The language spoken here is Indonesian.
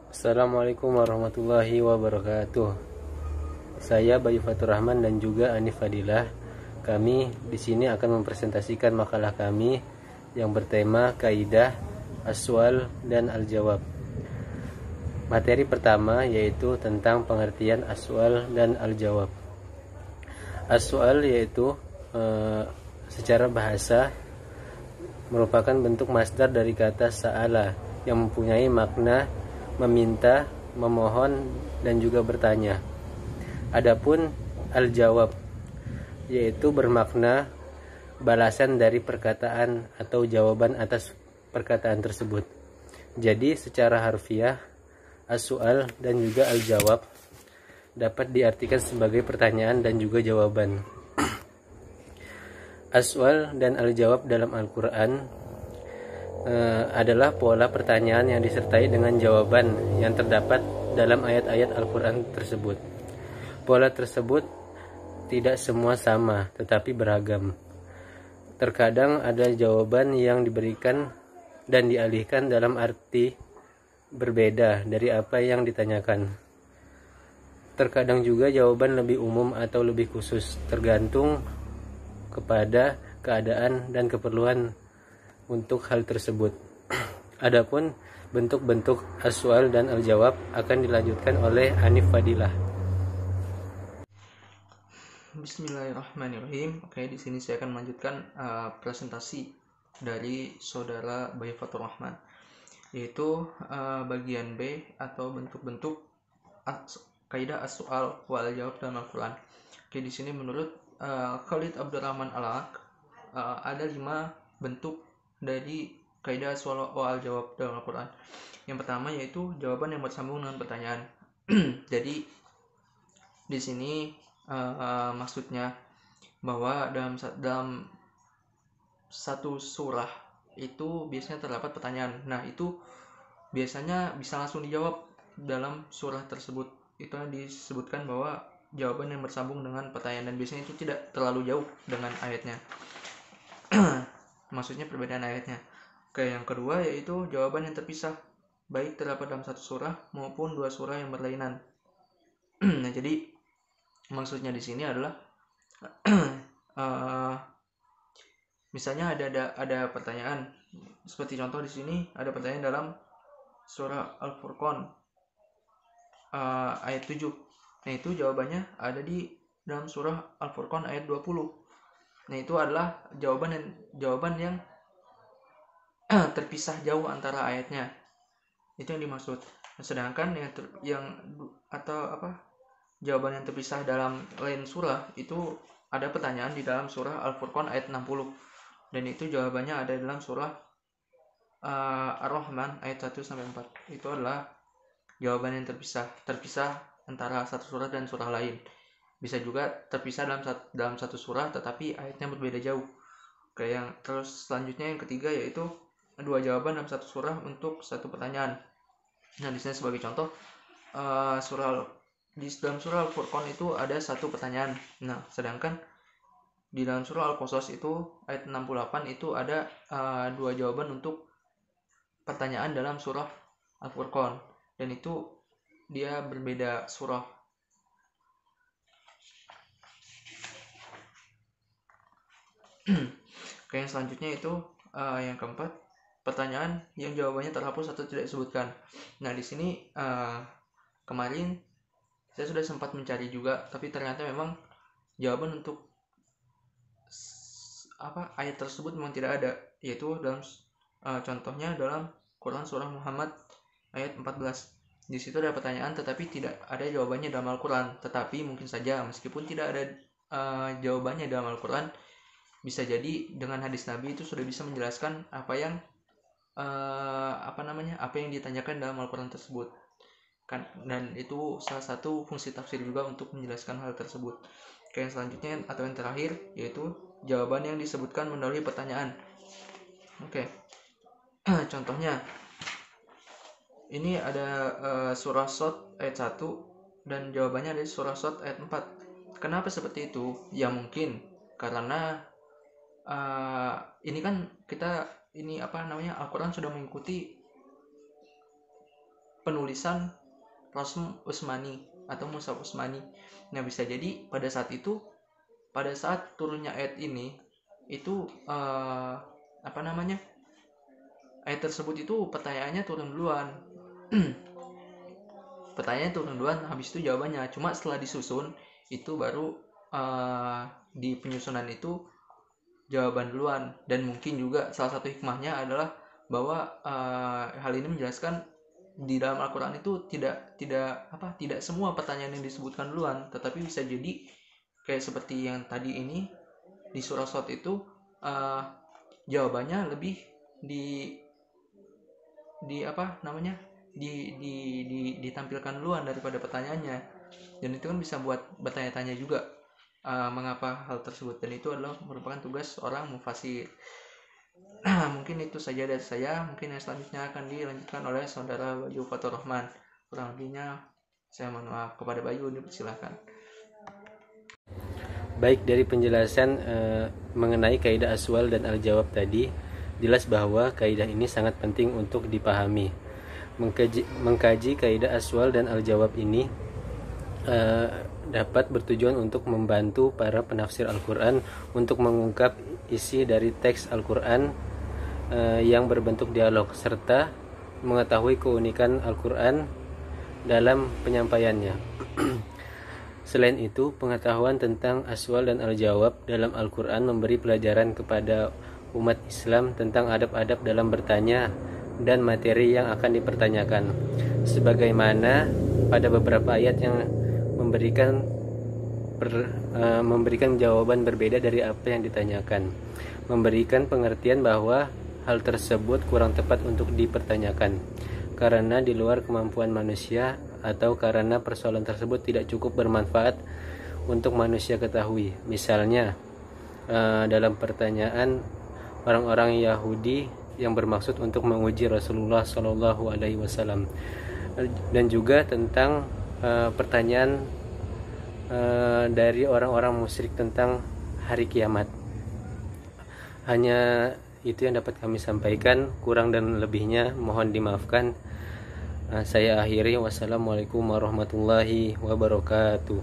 Assalamualaikum warahmatullahi wabarakatuh. Saya Bayu Fatur Rahman dan juga Anif Fadilah. Kami di sini akan mempresentasikan makalah kami yang bertema kaidah, aswal, dan al-jawab. Materi pertama yaitu tentang pengertian aswal dan al-jawab. Aswal yaitu secara bahasa merupakan bentuk masdar dari kata sa'ala yang mempunyai makna meminta, memohon, dan juga bertanya. Adapun al-jawab yaitu bermakna balasan dari perkataan atau jawaban atas perkataan tersebut. Jadi secara harfiah as-su'al dan juga al-jawab dapat diartikan sebagai pertanyaan dan juga jawaban. As-su'al dan al-jawab dalam Al-Quran adalah pola pertanyaan yang disertai dengan jawaban yang terdapat dalam ayat-ayat Al-Quran tersebut. Pola tersebut tidak semua sama, tetapi beragam. Terkadang ada jawaban yang diberikan dan dialihkan dalam arti berbeda dari apa yang ditanyakan. Terkadang juga jawaban lebih umum atau lebih khusus, tergantung kepada keadaan dan keperluan untuk hal tersebut. Adapun bentuk-bentuk as-su'al dan al-jawab akan dilanjutkan oleh Anif Fadilah. Bismillahirrahmanirrahim. Oke, di sini saya akan melanjutkan presentasi dari saudara Bayu Fatur Rahman, yaitu bagian B atau bentuk-bentuk kaidah as-su'al wal jawab dalam Al-Quran. Oke, di sini menurut Khalid Abdurrahman Al-Haq ada 5 bentuk dari kaidah as-su'al wal jawab dalam Al-Quran. Yang pertama yaitu jawaban yang bersambung dengan pertanyaan. Jadi di sini maksudnya bahwa dalam satu surah itu biasanya terdapat pertanyaan. Nah, itu biasanya bisa langsung dijawab dalam surah tersebut. Itu yang disebutkan bahwa jawaban yang bersambung dengan pertanyaan, dan biasanya itu tidak terlalu jauh dengan ayatnya. Maksudnya perbedaan ayatnya. Oke, yang kedua yaitu jawaban yang terpisah, baik terdapat dalam satu surah maupun 2 surah yang berlainan. Nah, jadi maksudnya di sini adalah misalnya ada pertanyaan, seperti contoh di sini ada pertanyaan dalam surah Al-Furqan ayat 7. Nah, itu jawabannya ada di dalam surah Al-Furqan ayat 20. Nah, itu adalah jawaban yang terpisah jauh antara ayatnya. Itu yang dimaksud. Sedangkan jawaban yang terpisah dalam lain surah itu ada pertanyaan di dalam surah Al-Furqan ayat 60, dan itu jawabannya ada dalam surah Ar-Rahman ayat 1 sampai 4. Itu adalah jawaban yang terpisah antara satu surah dan surah lain. Bisa juga terpisah dalam satu surah tetapi ayatnya berbeda jauh. Terus selanjutnya yang ketiga yaitu 2 jawaban dalam satu surah untuk satu pertanyaan. Nah, di sini sebagai contoh di dalam surah Al-Furqan itu ada satu pertanyaan. Nah, sedangkan di dalam surah Al-Qasas itu ayat 68 itu ada 2 jawaban untuk pertanyaan dalam surah Al-Furqan, dan itu dia berbeda surah. Oke, yang selanjutnya itu yang keempat, pertanyaan yang jawabannya terhapus atau tidak disebutkan. Nah, di sini kemarin saya sudah sempat mencari juga, tapi ternyata memang jawaban untuk ayat tersebut memang tidak ada, yaitu dalam contohnya dalam Quran surah Muhammad ayat 14. Di situ ada pertanyaan tetapi tidak ada jawabannya dalam Al-Quran. Tetapi mungkin saja meskipun tidak ada jawabannya dalam Al-Quran, bisa jadi dengan hadis Nabi itu sudah bisa menjelaskan apa yang ditanyakan dalam Al-Quran tersebut kan, dan itu salah satu fungsi tafsir juga untuk menjelaskan hal tersebut. Oke, yang selanjutnya atau yang terakhir yaitu jawaban yang disebutkan mendahului pertanyaan. Oke. Contohnya ini ada surah Shad ayat 1 dan jawabannya ada di surah Shad ayat 4. Kenapa seperti itu? Ya mungkin karena ini kan Al-Quran sudah mengikuti penulisan Rasm Utsmani atau Mushaf Utsmani. Nah, bisa jadi pada saat turunnya ayat ini itu ayat tersebut itu pertanyaannya turun duluan. Pertanyaannya turun duluan, habis itu jawabannya. Cuma setelah disusun itu baru di penyusunan itu jawaban duluan. Dan mungkin juga salah satu hikmahnya adalah bahwa hal ini menjelaskan di dalam Al-Quran itu tidak semua pertanyaan yang disebutkan duluan, tetapi bisa jadi kayak seperti yang tadi ini di surah Shad itu jawabannya lebih ditampilkan duluan daripada pertanyaannya, dan itu kan bisa buat bertanya-tanya juga mengapa hal tersebut, dan itu adalah merupakan tugas orang mufasir. Mungkin itu saja dari saya. Mungkin yang selanjutnya akan dilanjutkan oleh saudara Bayu Fatur Rahman. Kurang lebihnya saya mohon maaf. Kepada Bayu dipersilakan. Baik, dari penjelasan mengenai kaidah aswal dan al-jawab tadi, jelas bahwa kaidah ini sangat penting untuk dipahami. Mengkaji kaidah aswal dan al-jawab ini dapat bertujuan untuk membantu para penafsir Al-Quran untuk mengungkap isi dari teks Al-Quran yang berbentuk dialog, serta mengetahui keunikan Al-Quran dalam penyampaiannya. Selain itu, pengetahuan tentang aswal dan al-jawab dalam Al-Quran memberi pelajaran kepada umat Islam tentang adab-adab dalam bertanya dan materi yang akan dipertanyakan, sebagaimana pada beberapa ayat yang memberikan jawaban berbeda dari apa yang ditanyakan, memberikan pengertian bahwa hal tersebut kurang tepat untuk dipertanyakan karena di luar kemampuan manusia, atau karena persoalan tersebut tidak cukup bermanfaat untuk manusia ketahui. Misalnya dalam pertanyaan orang-orang Yahudi yang bermaksud untuk menguji Rasulullah Shallallahu Alaihi Wasallam, dan juga tentang pertanyaan dari orang-orang musyrik tentang hari kiamat. Hanya itu yang dapat kami sampaikan, kurang dan lebihnya mohon dimaafkan. Saya akhiri, wassalamualaikum warahmatullahi wabarakatuh.